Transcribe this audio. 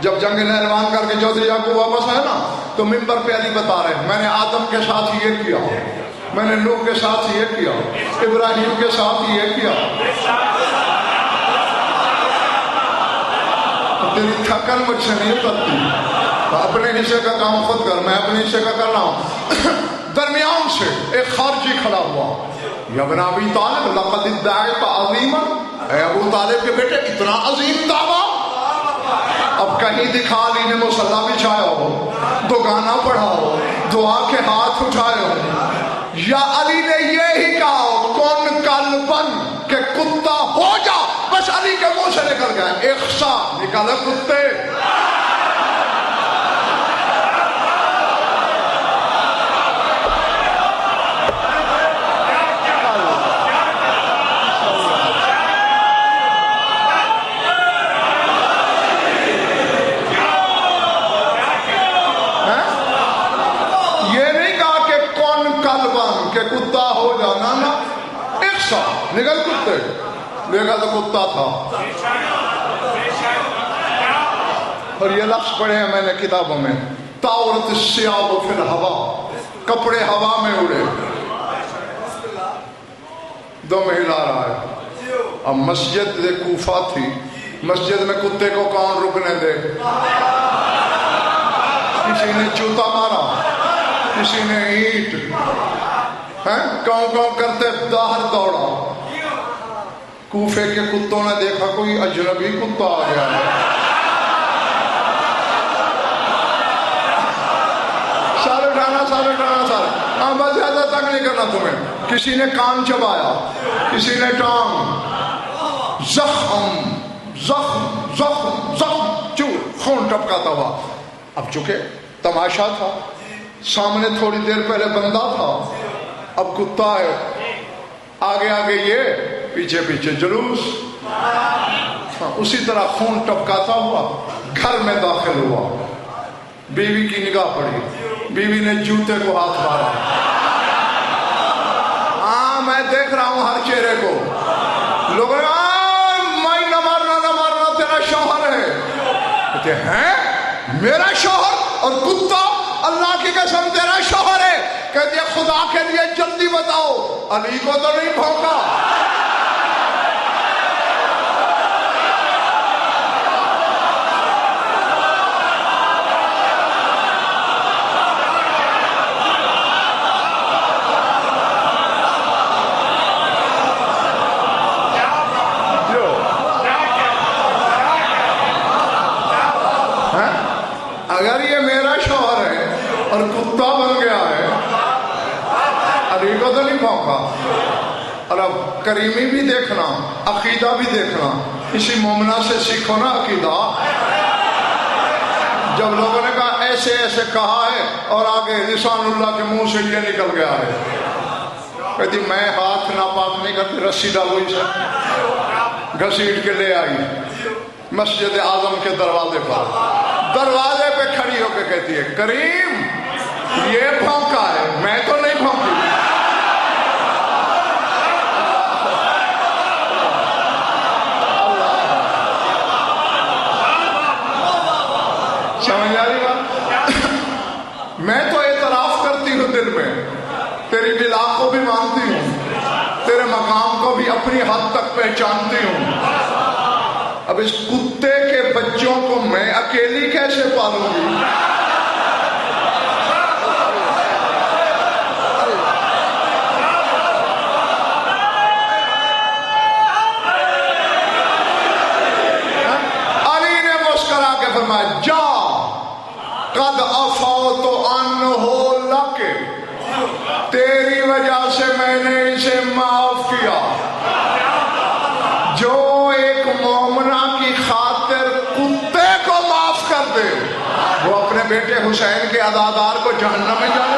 جب جنگ نہروان کر کے چودھری یعقوب واپس آئے نا تو ممبر پہ علی بتا رہے میں نے آدم کے ساتھ یہ کیا، میں نے نوح کے ساتھ یہ کیا، ابراہیم کے ساتھ یہ کیا. تیری تھکن مجھ سے نہیں اترتی. اپنے حصے کا کام خود کر، میں اپنے حصے کا کر رہا ہوں. درمیان سے ایک خارجی کھڑا ہوا، یا ابن ابی طالب لقد ادعیت عظیما، اے ابو طالب کے بیٹے اتنا عظیم دعویٰ. اب کہیں دکھا علی نے مصلی بچھایا ہو، دو گانا پڑھا ہو، دعا کے ہاتھ اٹھائے ہو، یا علی نے یہی کہا ہو کون کلبن کہ کتا ہو جا، بس علی کے منہ سے نکل گیا اخشا، نکالا کتے. کتا ہو جانا نا اخشا، نکل کتے. دیکھا تو کتا تھا. اور یہ لفظ پڑھے ہیں میں نے کتابوں میں، طاورت الثیاب فی الہوا، کپڑے ہوا میں اڑے. دم ہلا رہا ہے. اب مسجد کوفہ تھی، مسجد میں کتے کو کون رکنے دے؟ کسی نے جوتا مارا، کسی نے اینٹ، کاؤں کرتے باہر دوڑا. کوفے کے کتوں نے دیکھا کوئی اجنبی کتا آ گیا ہے. سارے ہاں بس زیادہ تنگ نہیں کرنا تمہیں. کسی نے کان چبایا، کسی نے ٹانگ، زخم زخم زخم زخم، خون ٹپکاتا ہوا. اب چکے تماشا تھا، سامنے تھوڑی دیر پہلے بندہ تھا، اب کتا ہے. آگے آگے یہ، پیچھے پیچھے جلوس. اسی طرح خون ٹپکاتا ہوا گھر میں داخل ہوا. بیوی کی نگاہ پڑی، بیوی نے جوتے کو ہاتھ مارا. ہاں میں دیکھ رہا ہوں ہر چہرے کو. لوگ میں نہ مارنا تیرا شوہر ہے. کہتے ہیں میرا شوہر؟ اور کتا اللہ کی قسم تیرا شوہر ہے. کہتے ہیں خدا کے لیے جلدی بتاؤ علی کو تو نہیں بھونکا؟ اگر یہ میرا شوہر ہے اور کتا بن گیا ہے، علی کو تو نہیں بھونکا. اور اب کریمی بھی دیکھنا، عقیدہ بھی دیکھنا. کسی مومنہ سے سیکھو نا عقیدہ. جب لوگوں نے کہا ایسے ایسے کہا ہے اور آگے لسان اللہ کے منہ سے یہ نکل گیا ہے، کہتی میں ہاتھ ناپاک نہیں کرتی، رسی ڈالو اسے. گھسیٹ کے لے آئی مسجد اعظم کے دروازے پر. دروازے پہ کھڑی ہو کے کہتی ہے کریم یہ بھونکا ہے، میں تو نہیں بھونکی. سمجھ آ رہی بات؟ میں تو اعتراف کرتی ہوں دل میں، تیری بلا کو بھی مانتی ہوں، تیرے مقام کو بھی اپنی حد تک پہچانتی ہوں. اب اس کتے کے بچوں کو میں اکیلی کیسے پالوں گی؟ علی نے مسکرا کے فرمایا جا قد عفوت عنہ لک، تیری وجہ سے میں نے اسے معاف کیا. جو ایک مومنہ کی خاطر کتے کو معاف کر دے وہ اپنے بیٹے حسین کے عزادار کو جہنم میں جانے